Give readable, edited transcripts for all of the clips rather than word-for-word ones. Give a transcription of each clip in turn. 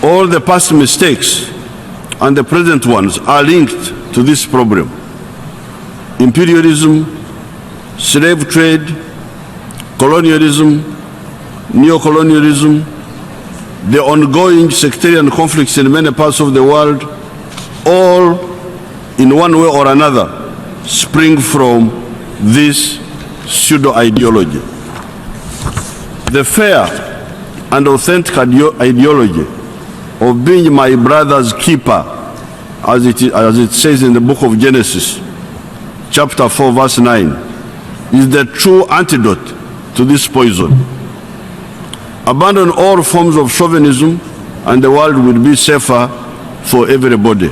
All the past mistakes and the present ones are linked to this problem. Imperialism, slave trade, colonialism, neocolonialism, the ongoing sectarian conflicts in many parts of the world, all in one way or another spring from this pseudo-ideology. The fair and authentic ideology of being my brother's keeper, as it says in the book of Genesis, chapter 4, verse 9, is the true antidote to this poison. Abandon all forms of chauvinism and the world will be safer for everybody.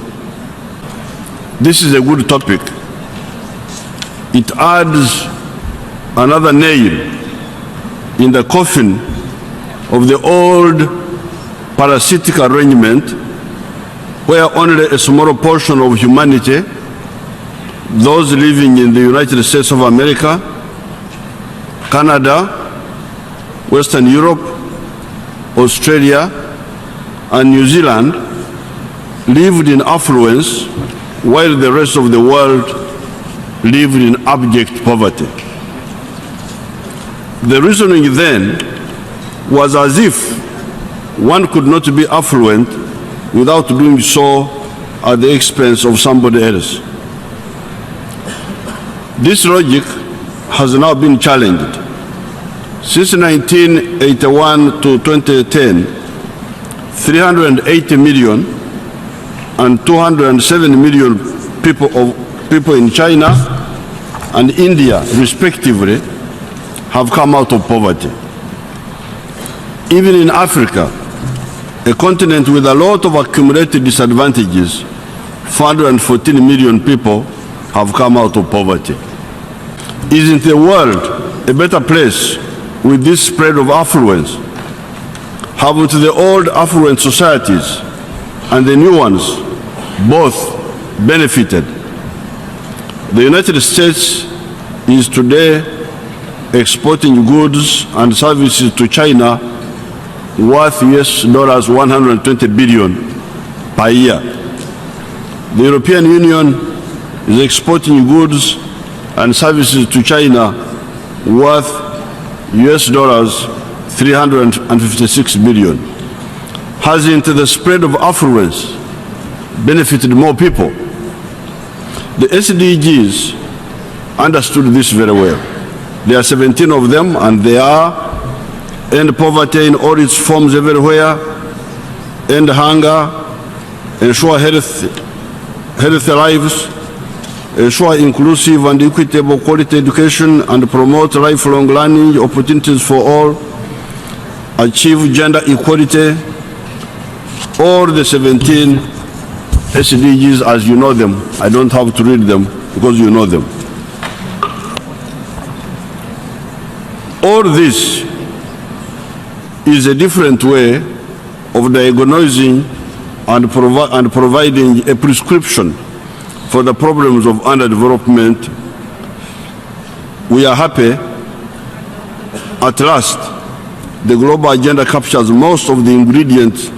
This is a good topic. It adds another nail in the coffin of the old parasitic arrangement where only a small portion of humanity, those living in the United States of America, Canada, Western Europe, Australia, and New Zealand, lived in affluence while the rest of the world lived in abject poverty. The reasoning then was as if one could not be affluent without doing so at the expense of somebody else. This logic has now been challenged. Since 1981 to 2010, 380 million and 207 million people in China and India, respectively, have come out of poverty. Even in Africa, a continent with a lot of accumulated disadvantages, 414 million people have come out of poverty. Isn't the world a better place with this spread of affluence? Haven't the old affluent societies and the new ones both benefited? The United States is today exporting goods and services to China worth US $120 billion per year. The European Union is exporting goods and services to China worth US $356 billion. Hasn't the spread of affluence benefited more people? The SDGs understood this very well. There are 17 of them, and they are: end poverty in all its forms everywhere, end hunger, ensure healthy lives, ensure inclusive and equitable quality education, and promote lifelong learning opportunities for all, achieve gender equality. All the 17 SDGs as you know them. I don't have to read them because you know them. All this is a different way of diagnosing and providing a prescription for the problems of underdevelopment. We are happy at last the global agenda captures most of the ingredients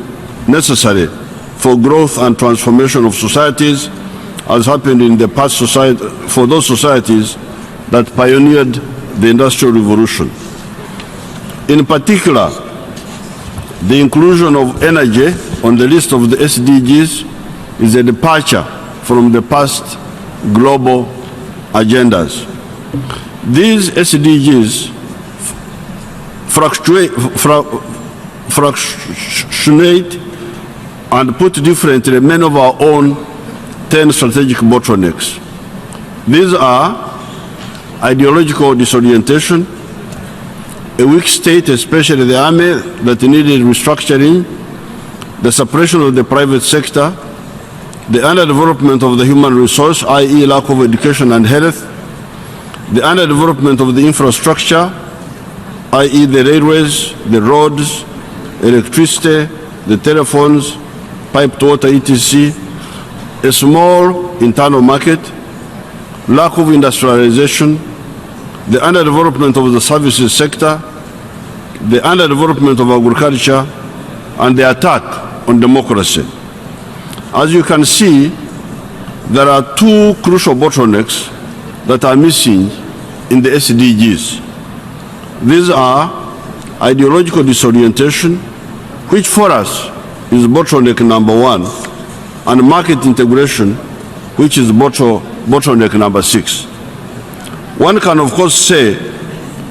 necessary for growth and transformation of societies, as happened in the past for those societies that pioneered the Industrial Revolution. In particular, the inclusion of energy on the list of the SDGs is a departure from the past global agendas. These SDGs fractionate and put differently many of our own 10 strategic bottlenecks. These are ideological disorientation, a weak state, especially the army, that needed restructuring, the suppression of the private sector, the underdevelopment of the human resource, i.e. lack of education and health, the underdevelopment of the infrastructure, i.e. the railways, the roads, electricity, the telephones, piped water, etc., a small internal market, lack of industrialization, the underdevelopment of the services sector, the underdevelopment of agriculture, and the attack on democracy. As you can see, there are two crucial bottlenecks that are missing in the SDGs. These are ideological disorientation, which for us is bottleneck number 1, and market integration, which is bottleneck number 6. One can of course say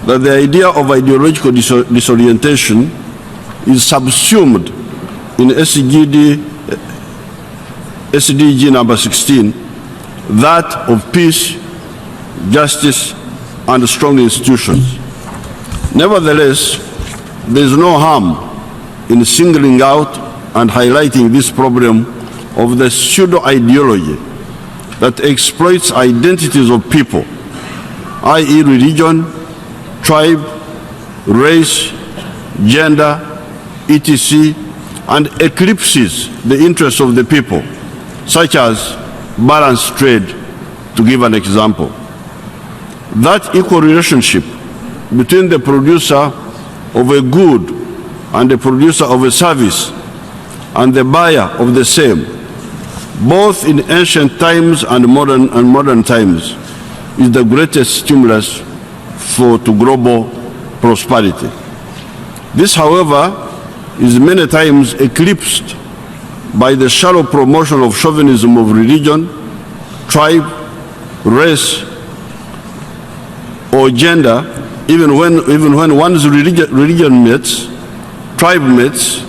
that the idea of ideological disorientation is subsumed in SDG number 16, that of peace, justice, and strong institutions. Nevertheless, there is no harm in singling out and highlighting this problem of the pseudo-ideology that exploits identities of people, i.e. religion, tribe, race, gender, etc., and eclipses the interests of the people, such as balanced trade, to give an example. That equal relationship between the producer of a good and the producer of a service and the buyer of the same, both in ancient times and modern times, is the greatest stimulus to global prosperity. This, however, is many times eclipsed by the shallow promotion of chauvinism of religion, tribe, race, or gender, even when one's religion mates, tribe mates,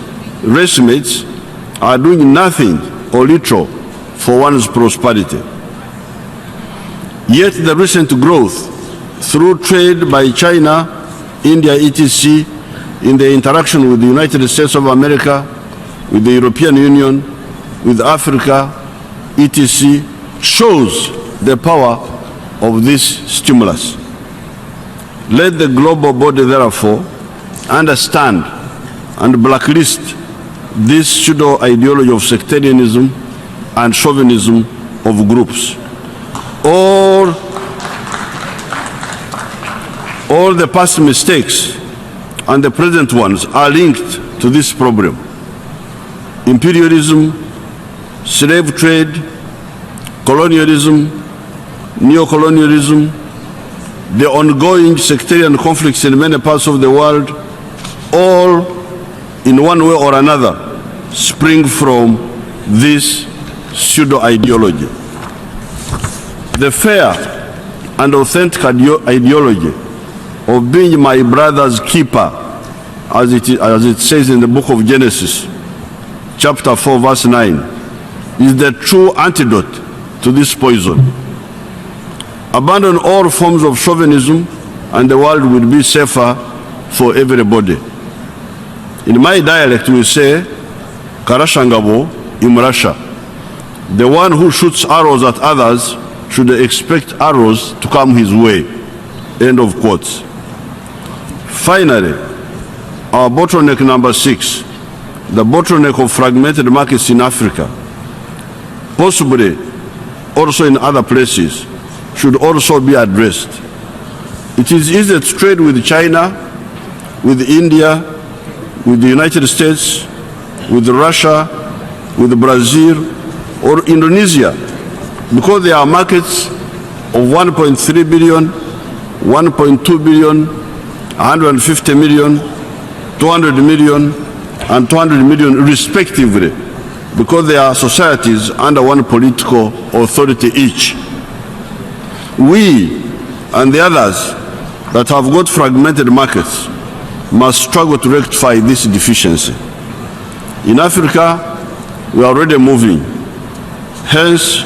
race mates are doing nothing or little for one's prosperity. Yet the recent growth through trade by China, India, etc., in the interaction with the United States of America, with the European Union, with Africa, etc., shows the power of this stimulus. Let the global body, therefore, understand and blacklist this pseudo-ideology of sectarianism and chauvinism of groups. All the past mistakes and the present ones are linked to this problem. Imperialism, slave trade, colonialism, neocolonialism, the ongoing sectarian conflicts in many parts of the world, all in one way or another spring from this pseudo-ideology. The fair and authentic ideology of being my brother's keeper, as it says in the book of Genesis, chapter 4, verse 9, is the true antidote to this poison. Abandon all forms of chauvinism and the world will be safer for everybody. In my dialect we say, Karashangabo imrasha. The one who shoots arrows at others should expect arrows to come his way. End of quotes. Finally, our bottleneck number 6, the bottleneck of fragmented markets in Africa, possibly also in other places, should also be addressed. It is easy to trade with China, with India, with the United States, with Russia, with Brazil, or Indonesia, because there are markets of 1.3 billion, 1.2 billion, 150 million, 200 million, and 200 million respectively, because they are societies under one political authority each. We and the others that have got fragmented markets must struggle to rectify this deficiency. In Africa, we are already moving. Hence,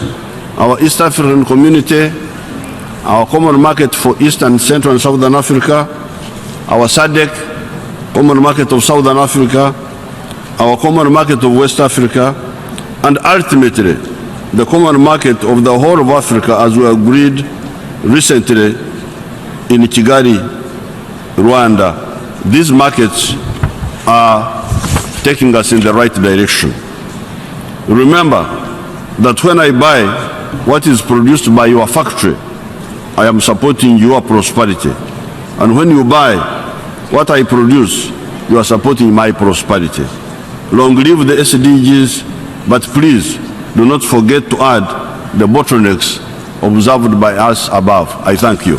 our East African community, our common market for Eastern, Central, and Southern Africa, our SADC, common market of Southern Africa, our common market of West Africa, and ultimately, the common market of the whole of Africa, as we agreed recently in Kigali, Rwanda. These markets are taking us in the right direction. Remember that when I buy what is produced by your factory, I am supporting your prosperity. And when you buy what I produce, you are supporting my prosperity. Long live the SDGs, but please do not forget to add the bottlenecks observed by us above. I thank you.